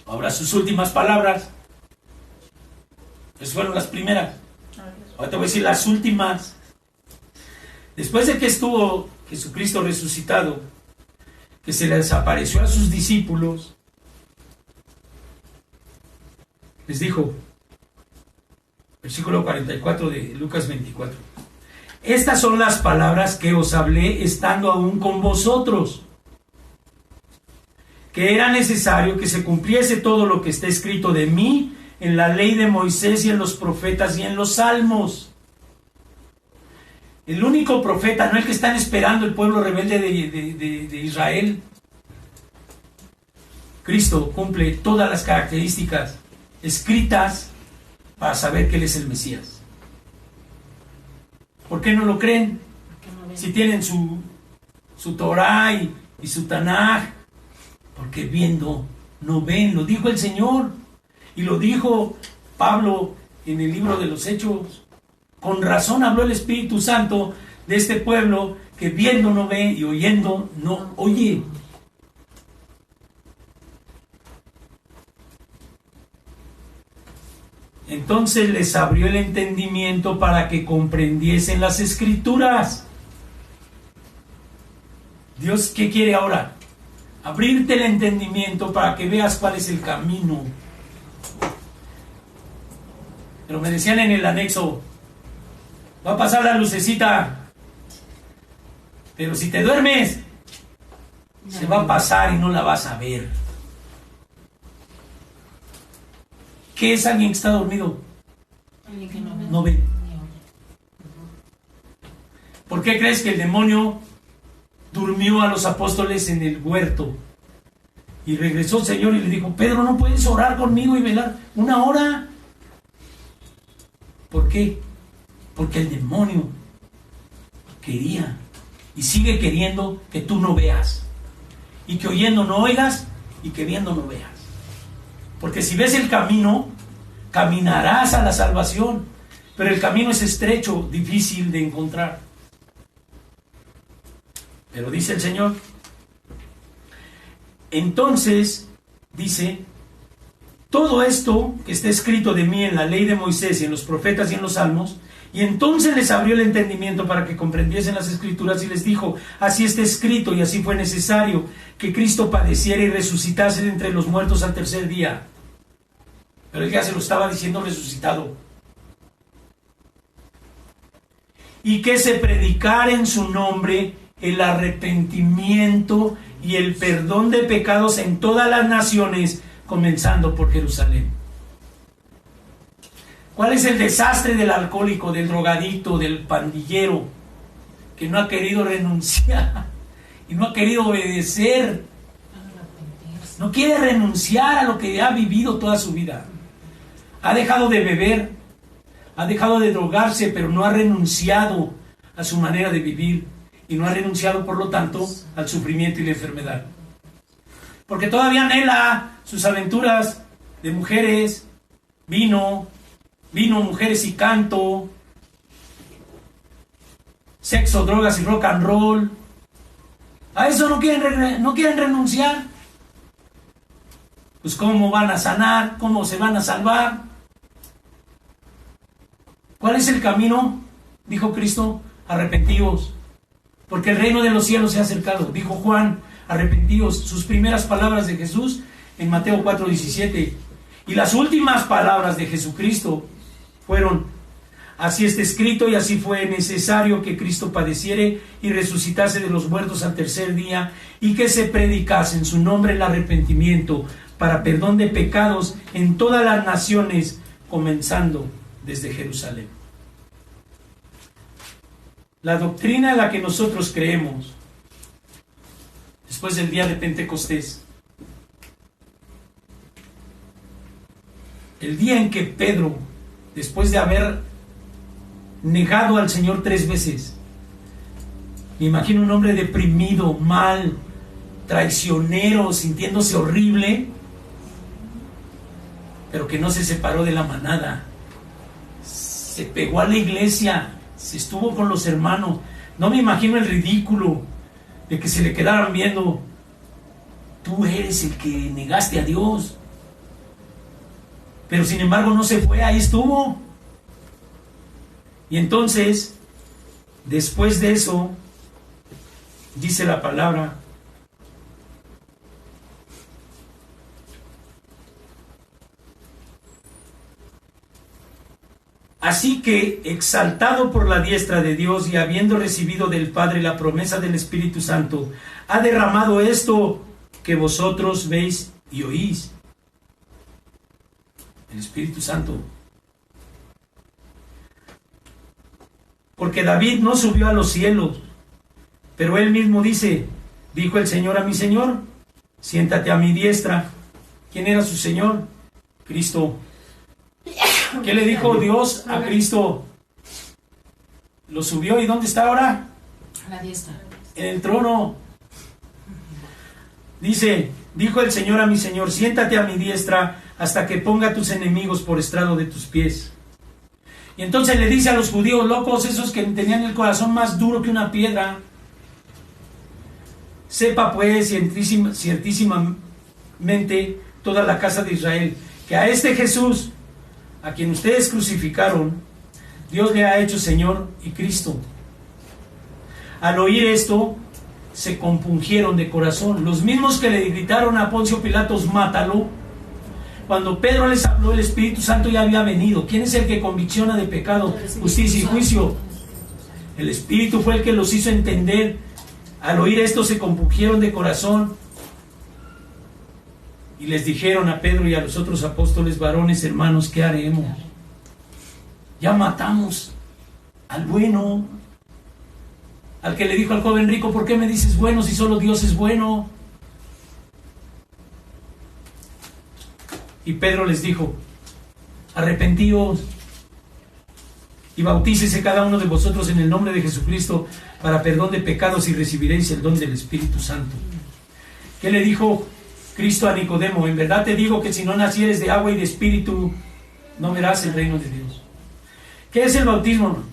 Ahora sus últimas palabras. Esas fueron las primeras. Ahora te voy a decir las últimas. Después de que estuvo Jesucristo resucitado, que se les apareció a sus discípulos, les dijo, versículo 44 de Lucas 24, estas son las palabras que os hablé estando aún con vosotros, que era necesario que se cumpliese todo lo que está escrito de mí en la ley de Moisés y en los profetas y en los salmos. El único profeta, no el que están esperando el pueblo rebelde de Israel. Cristo cumple todas las características escritas para saber que Él es el Mesías. ¿Por qué no lo creen? Si tienen su Torah y su Tanaj. Porque viendo no ven, lo dijo el Señor. Y lo dijo Pablo en el libro de los Hechos. Con razón habló el Espíritu Santo de este pueblo que viendo no ve y oyendo no oye. Entonces les abrió el entendimiento para que comprendiesen las Escrituras. Dios, ¿qué quiere ahora? Abrirte el entendimiento para que veas cuál es el camino. Pero me decían en el anexo, va a pasar la lucecita, pero si te duermes, se va a pasar y no la vas a ver. ¿Qué es alguien que está dormido? Alguien que no ve. No ve. ¿Por qué crees que el demonio durmió a los apóstoles en el huerto Y regresó el Señor y le dijo: Pedro, ¿no puedes orar conmigo y velar 1 hora? ¿Por qué? Porque el demonio quería y sigue queriendo que tú no veas, y que oyendo no oigas, y que viendo no veas. Porque si ves el camino, caminarás a la salvación, pero el camino es estrecho, difícil de encontrar. Pero dice el Señor, entonces, dice: todo esto que está escrito de mí en la ley de Moisés y en los profetas y en los salmos. Y entonces les abrió el entendimiento para que comprendiesen las Escrituras, y les dijo: así está escrito, y así fue necesario que Cristo padeciera y resucitase de entre los muertos al 3er día. Pero él ya se lo estaba diciendo resucitado. Y que se predicara en su nombre el arrepentimiento y el perdón de pecados en todas las naciones, comenzando por Jerusalén. ¿Cuál es el desastre del alcohólico, del drogadicto, del pandillero, que no ha querido renunciar y no ha querido obedecer? No quiere renunciar a lo que ha vivido toda su vida. Ha dejado de beber, ha dejado de drogarse, pero no ha renunciado a su manera de vivir, y no ha renunciado, por lo tanto, al sufrimiento y la enfermedad. Porque todavía anhela sus aventuras de mujeres, vino, mujeres y canto, sexo, drogas y rock and roll. A eso no quieren renunciar. Pues ¿cómo van a sanar? ¿Cómo se van a salvar? ¿Cuál es el camino? Dijo Cristo: arrepentíos, porque el reino de los cielos se ha acercado. Dijo Juan: arrepentíos. Sus primeras palabras de Jesús en Mateo 4:17. Y las últimas palabras de Jesucristo fueron: así está escrito, y así fue necesario que Cristo padeciere y resucitase de los muertos al 3er día, y que se predicase en su nombre el arrepentimiento para perdón de pecados en todas las naciones, comenzando desde Jerusalén. La doctrina en la que nosotros creemos después del día de Pentecostés, el día en que Pedro, después de haber negado al Señor 3 veces, me imagino un hombre deprimido, mal, traicionero, sintiéndose horrible, pero que no se separó de la manada, se pegó a la iglesia, se estuvo con los hermanos. No me imagino el ridículo de que se le quedaran viendo: tú eres el que negaste a Dios. Pero sin embargo no se fue, ahí estuvo. Y entonces, después de eso, dice la palabra: así que, exaltado por la diestra de Dios y habiendo recibido del Padre la promesa del Espíritu Santo, ha derramado esto que vosotros veis y oís. El Espíritu Santo. Porque David no subió a los cielos, pero él mismo dice: dijo el Señor a mi Señor: siéntate a mi diestra. ¿Quién era su Señor? Cristo. ¿Qué le dijo Dios a Cristo? Lo subió, ¿y dónde está ahora? A la diestra. En el trono. Dice: dijo el Señor a mi Señor: siéntate a mi diestra hasta que ponga a tus enemigos por estrado de tus pies. Y entonces le dice a los judíos locos, esos que tenían el corazón más duro que una piedra: sepa pues ciertísimamente toda la casa de Israel, que a este Jesús, a quien ustedes crucificaron, Dios le ha hecho Señor y Cristo. Al oír esto, se compungieron de corazón. Los mismos que le gritaron a Poncio Pilatos: mátalo. Cuando Pedro les habló, el Espíritu Santo ya había venido. ¿Quién es el que convicciona de pecado, justicia y juicio? El Espíritu fue el que los hizo entender. Al oír esto, se compungieron de corazón y les dijeron a Pedro y a los otros apóstoles: varones, hermanos, ¿qué haremos? Ya matamos al bueno, al que le dijo al joven rico: ¿por qué me dices bueno si solo Dios es bueno? Y Pedro les dijo: arrepentíos y bautícese cada uno de vosotros en el nombre de Jesucristo para perdón de pecados y recibiréis el don del Espíritu Santo. ¿Qué le dijo Cristo a Nicodemo? En verdad te digo que si no nacieres de agua y de espíritu, no verás el reino de Dios. ¿Qué es el bautismo?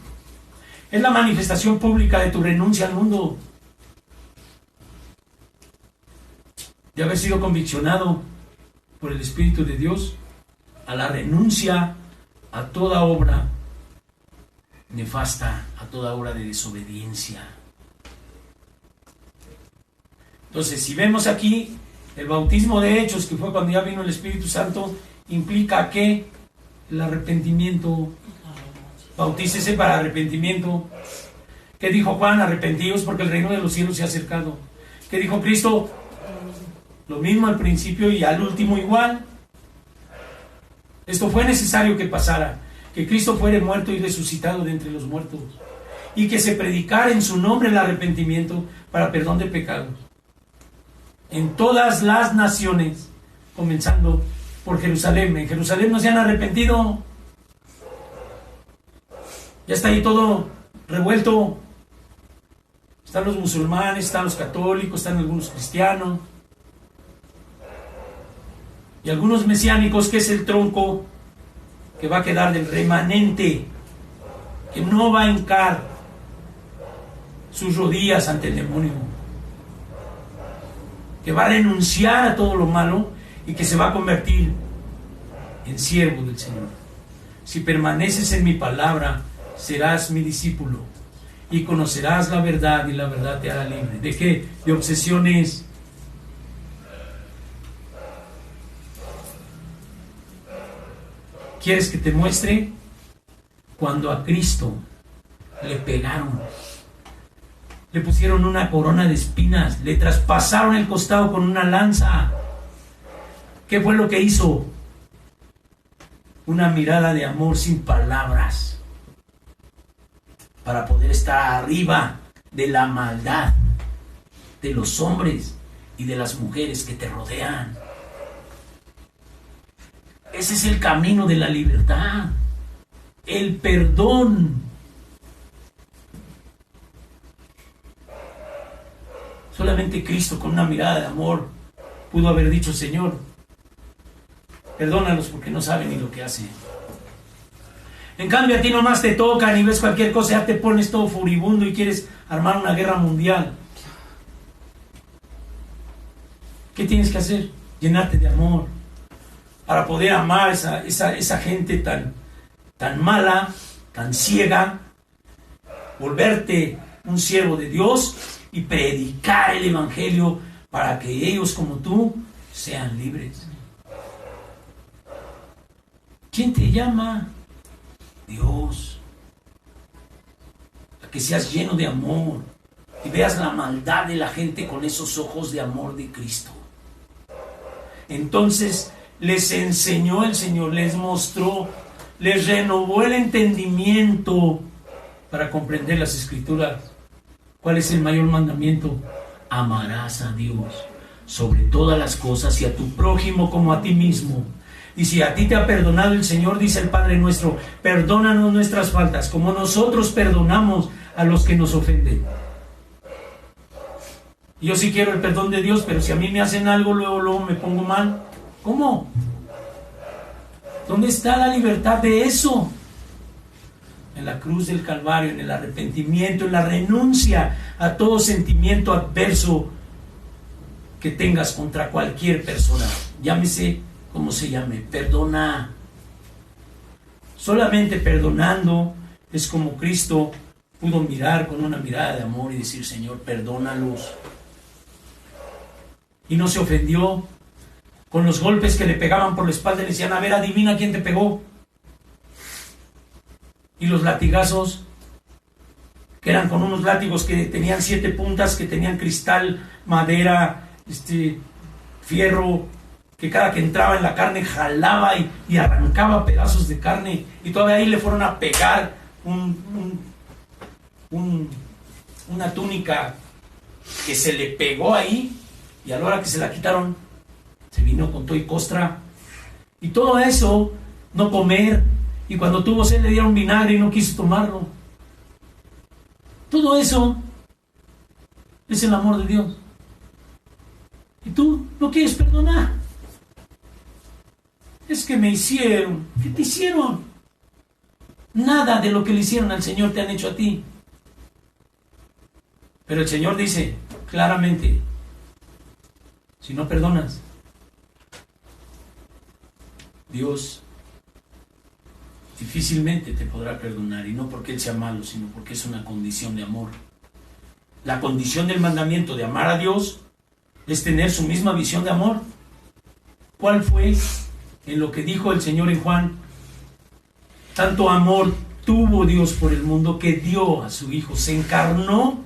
Es la manifestación pública de tu renuncia al mundo, de haber sido conviccionado por el Espíritu de Dios a la renuncia a toda obra nefasta, a toda obra de desobediencia. Entonces, si vemos aquí, el bautismo de Hechos, que fue cuando ya vino el Espíritu Santo, implica que el arrepentimiento, bautícese para arrepentimiento. ¿Qué dijo Juan? Arrepentíos porque el reino de los cielos se ha acercado. ¿Qué dijo Cristo? Lo mismo al principio y al último igual. Esto fue necesario que pasara, que Cristo fuera muerto y resucitado de entre los muertos, y que se predicara en su nombre el arrepentimiento para perdón de pecados en todas las naciones, comenzando por Jerusalén. En Jerusalén no se han arrepentido, ya está ahí todo revuelto. Están los musulmanes, están los católicos, están algunos cristianos y algunos mesiánicos, que es el tronco que va a quedar del remanente, que no va a hincar sus rodillas ante el demonio, que va a renunciar a todo lo malo y que se va a convertir en siervo del Señor. Si permaneces en mi palabra, serás mi discípulo y conocerás la verdad, y la verdad te hará libre. ¿De qué? De obsesiones. ¿Quieres que te muestre? Cuando a Cristo le pegaron, le pusieron una corona de espinas, le traspasaron el costado con una lanza, ¿qué fue lo que hizo? Una mirada de amor sin palabras, para poder estar arriba de la maldad de los hombres y de las mujeres que te rodean. Ese es el camino de la libertad, el perdón. Solamente Cristo, con una mirada de amor, pudo haber dicho: Señor, perdónalos porque no saben ni lo que hacen. En cambio, a ti nomás te tocan y ves cualquier cosa, ya te pones todo furibundo y quieres armar una guerra mundial. ¿Qué tienes que hacer? Llenarte de amor para poder amar a esa gente tan mala, tan ciega, volverte un siervo de Dios y predicar el Evangelio para que ellos, como tú, sean libres. ¿Quién te llama? Dios. A que seas lleno de amor y veas la maldad de la gente con esos ojos de amor de Cristo. Entonces les enseñó el Señor, les mostró, les renovó el entendimiento para comprender las Escrituras. ¿Cuál es el mayor mandamiento? Amarás a Dios sobre todas las cosas y a tu prójimo como a ti mismo. Y si a ti te ha perdonado el Señor, dice el Padre nuestro, perdónanos nuestras faltas, como nosotros perdonamos a los que nos ofenden. Yo sí quiero el perdón de Dios, pero si a mí me hacen algo, luego me pongo mal. ¿Cómo? ¿Dónde está la libertad de eso? En la cruz del Calvario, en el arrepentimiento, en la renuncia a todo sentimiento adverso que tengas contra cualquier persona. Llámese como se llame. Perdona. Solamente perdonando es como Cristo pudo mirar con una mirada de amor y decir: Señor, perdónalos. Y no se ofendió con los golpes que le pegaban por la espalda y le decían: a ver, adivina quién te pegó. Y los latigazos, que eran con unos látigos que tenían 7 puntas, que tenían cristal, madera, fierro, que cada que entraba en la carne jalaba y arrancaba pedazos de carne, y todavía ahí le fueron a pegar una túnica que se le pegó ahí, y a la hora que se la quitaron, se vino con todo y costra, Y todo eso, no comer, y cuando tuvo sed le dieron vinagre y no quiso tomarlo. Todo eso es el amor de Dios. Y tú no quieres perdonar. Es que me hicieron. ¿Qué te hicieron? Nada de lo que le hicieron al Señor te han hecho a ti. Pero el Señor dice claramente, si no perdonas, Dios difícilmente te podrá perdonar, y no porque Él sea malo, sino porque es una condición de amor. La condición del mandamiento de amar a Dios es tener su misma visión de amor. ¿Cuál fue? En lo que dijo el Señor en Juan: tanto amor tuvo Dios por el mundo que dio a su Hijo, se encarnó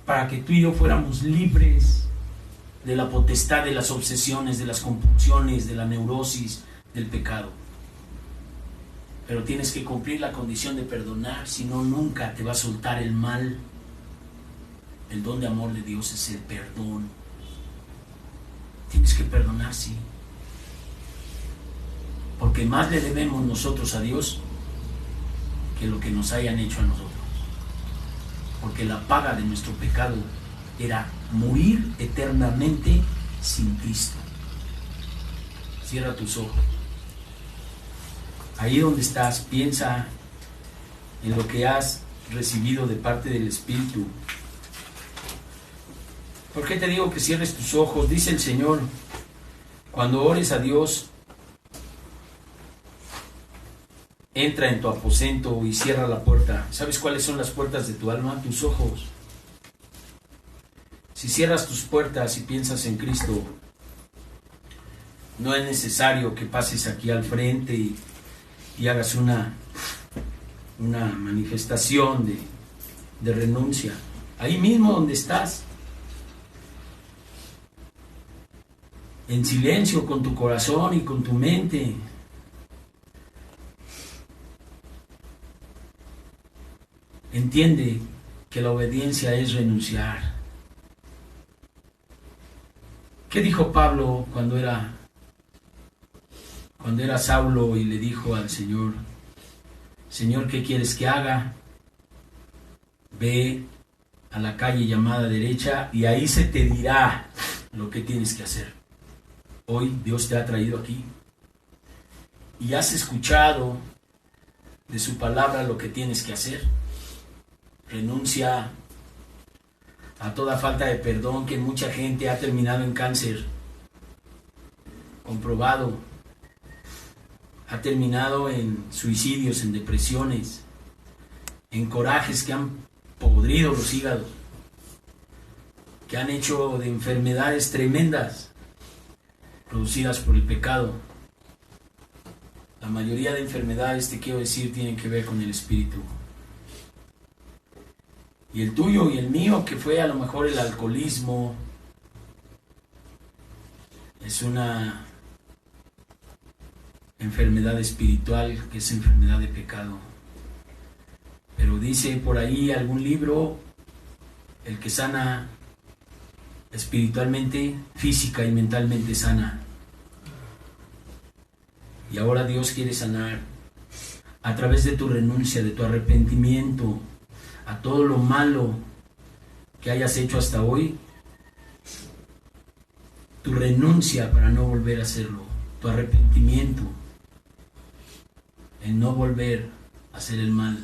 para que tú y yo fuéramos libres de la potestad, de las obsesiones, de las compulsiones, de la neurosis, del pecado. Pero tienes que cumplir la condición de perdonar, si no, nunca te va a soltar el mal. El don de amor de Dios es el perdón. Tienes que perdonar, sí. Porque más le debemos nosotros a Dios que lo que nos hayan hecho a nosotros. Porque la paga de nuestro pecado era morir eternamente sin Cristo. Cierra tus ojos. Ahí donde estás, piensa en lo que has recibido de parte del Espíritu. ¿Por qué te digo que cierres tus ojos? Dice el Señor, cuando ores a Dios, entra en tu aposento y cierra la puerta. ¿Sabes cuáles son las puertas de tu alma? Tus ojos. Si cierras tus puertas y piensas en Cristo, no es necesario que pases aquí al frente y hagas una manifestación de renuncia. Ahí mismo donde estás, en silencio, con tu corazón y con tu mente, entiende que la obediencia es renunciar. ¿Qué dijo Pablo cuando era Saulo y le dijo al Señor: Señor, ¿qué quieres que haga? Ve a la calle llamada derecha y ahí se te dirá lo que tienes que hacer. Hoy Dios te ha traído aquí y has escuchado de su palabra lo que tienes que hacer. Renuncia a toda falta de perdón, que mucha gente ha terminado en cáncer, comprobado. Ha terminado en suicidios, en depresiones, en corajes que han podrido los hígados, que han hecho de enfermedades tremendas producidas por el pecado. La mayoría de enfermedades, te quiero decir, tienen que ver con el espíritu. Y el tuyo y el mío, que fue a lo mejor el alcoholismo, es una enfermedad espiritual, que es enfermedad de pecado. Pero dice por ahí algún libro, el que sana espiritualmente, física y mentalmente sana. Y ahora Dios quiere sanar a través de tu renuncia, de tu arrepentimiento a todo lo malo que hayas hecho hasta hoy, tu renuncia para no volver a hacerlo, tu arrepentimiento en no volver a hacer el mal.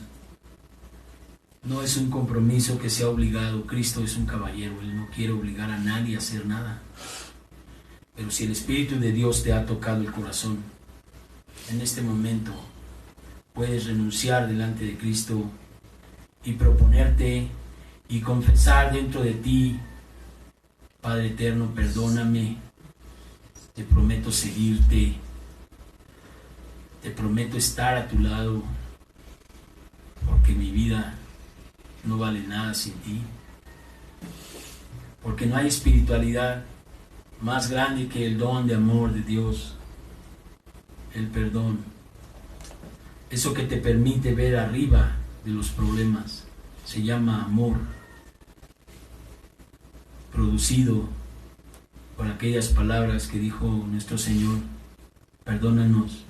No es un compromiso que sea obligado. Cristo es un caballero, Él no quiere obligar a nadie a hacer nada. Pero si el Espíritu de Dios te ha tocado el corazón, en este momento puedes renunciar delante de Cristo y proponerte y confesar dentro de ti: Padre eterno, perdóname, te prometo seguirte, te prometo estar a tu lado, porque mi vida no vale nada sin ti, porque no hay espiritualidad más grande que el don de amor de Dios, el perdón, eso que te permite ver arriba de los problemas. Se llama amor, producido por aquellas palabras que dijo nuestro Señor: perdónanos,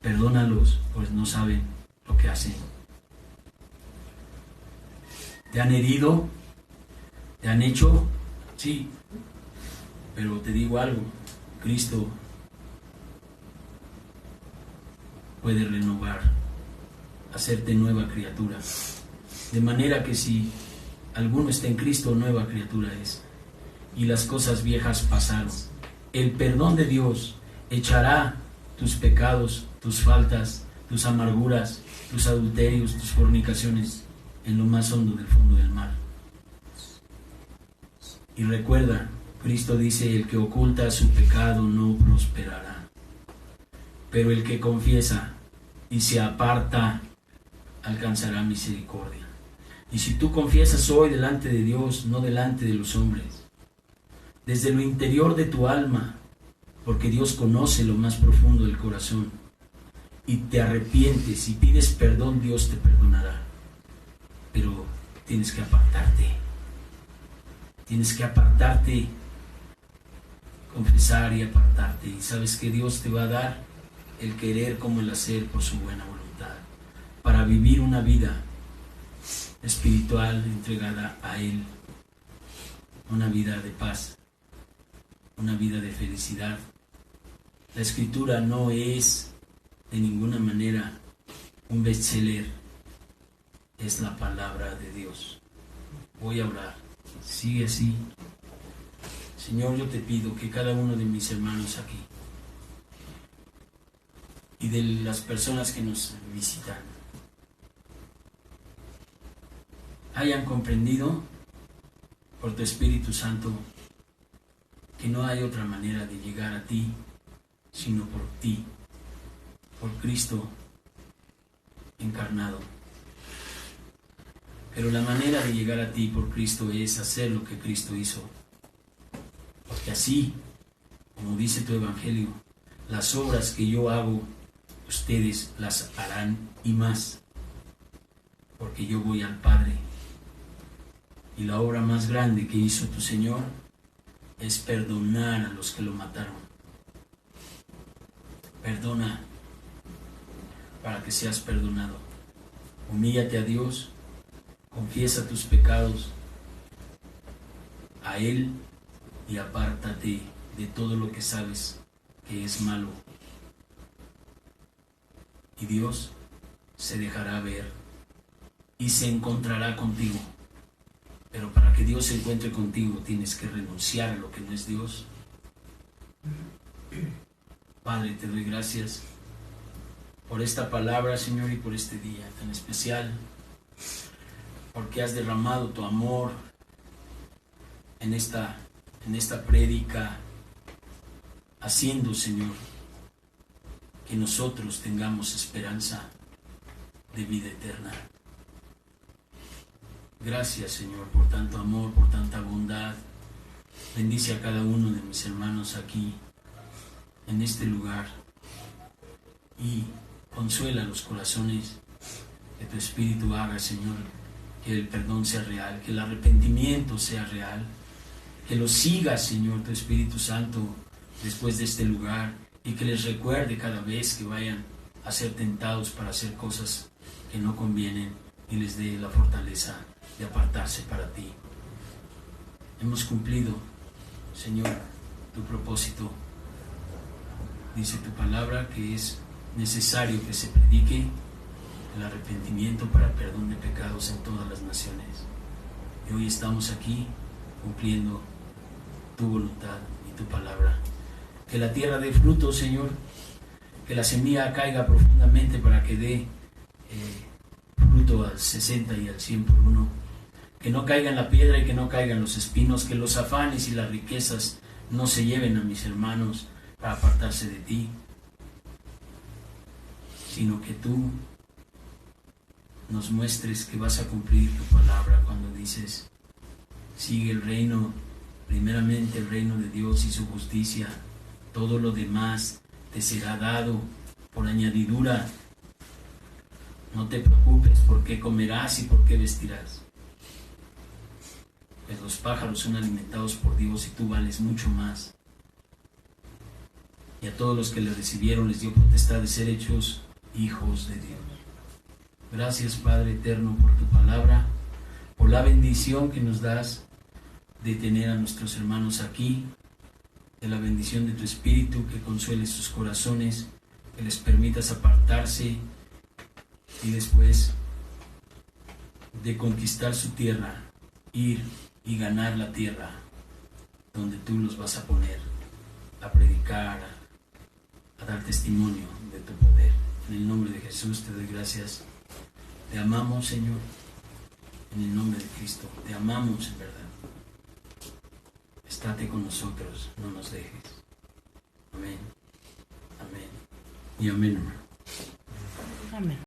perdónalos, pues no saben lo que hacen. ¿Te han herido? ¿Te han hecho? Sí, pero te digo algo, Cristo puede renovar, hacerte nueva criatura. De manera que si alguno está en Cristo, nueva criatura es. Y las cosas viejas pasaron. El perdón de Dios echará tus pecados, tus faltas, tus amarguras, tus adulterios, tus fornicaciones en lo más hondo del fondo del mar. Y recuerda, Cristo dice: el que oculta su pecado no prosperará, pero el que confiesa y se aparta alcanzará misericordia. Y si tú confiesas hoy delante de Dios, no delante de los hombres, desde lo interior de tu alma, porque Dios conoce lo más profundo del corazón, y te arrepientes y pides perdón, Dios te perdonará. Pero tienes que apartarte. Tienes que apartarte, confesar y apartarte. Y sabes que Dios te va a dar el querer como el hacer por su buena voluntad, para vivir una vida espiritual entregada a Él, una vida de paz, una vida de felicidad. La Escritura no es de ninguna manera un bestseller, es la palabra de Dios. Voy a orar. Sigue así. Señor, yo te pido que cada uno de mis hermanos aquí y de las personas que nos visitan hayan comprendido por tu Espíritu Santo que no hay otra manera de llegar a ti sino por ti, por Cristo encarnado. Pero la manera de llegar a ti por Cristo es hacer lo que Cristo hizo. Porque así, como dice tu Evangelio, las obras que yo hago, ustedes las harán y más. Porque yo voy al Padre. Y la obra más grande que hizo tu Señor es perdonar a los que lo mataron. Perdona para que seas perdonado. Humíllate a Dios. Confiesa tus pecados a Él y apártate de todo lo que sabes que es malo. Y Dios se dejará ver y se encontrará contigo. Pero para que Dios se encuentre contigo tienes que renunciar a lo que no es Dios. Padre, te doy gracias por esta palabra, Señor, y por este día tan especial, porque has derramado tu amor en esta prédica, haciendo, Señor, que nosotros tengamos esperanza de vida eterna. Gracias, Señor, por tanto amor, por tanta bondad. Bendice a cada uno de mis hermanos aquí, en este lugar, y consuela los corazones. Que tu Espíritu haga, Señor, que el perdón sea real, que el arrepentimiento sea real, que los siga, Señor, tu Espíritu Santo después de este lugar, y que les recuerde cada vez que vayan a ser tentados para hacer cosas que no convienen, y les dé la fortaleza de apartarse para ti. Hemos cumplido, Señor, tu propósito. Dice tu palabra que es necesario que se predique el arrepentimiento para el perdón de pecados en todas las naciones. Y hoy estamos aquí cumpliendo tu voluntad y tu palabra. Que la tierra dé fruto, Señor, que la semilla caiga profundamente para que dé fruto al 60 y al 100 por uno. Que no caiga en la piedra y que no caigan los espinos, que los afanes y las riquezas no se lleven a mis hermanos para apartarse de ti, sino que tú nos muestres que vas a cumplir tu palabra cuando dices: sigue el reino, primeramente el reino de Dios y su justicia, todo lo demás te será dado por añadidura. No te preocupes por qué comerás y por qué vestirás. Pues los pájaros son alimentados por Dios y tú vales mucho más. Y a todos los que le recibieron les dio potestad de ser hechos hijos de Dios. Gracias, Padre eterno, por tu palabra, por la bendición que nos das de tener a nuestros hermanos aquí, de la bendición de tu Espíritu que consuele sus corazones, que les permitas apartarse y después de conquistar su tierra, ir y ganar la tierra donde tú los vas a poner a predicar, a dar testimonio de tu poder. En el nombre de Jesús te doy gracias. Te amamos, Señor, en el nombre de Cristo. Te amamos en verdad. Estate con nosotros, no nos dejes. Amén. Amén. Y amén, hermano. Amén.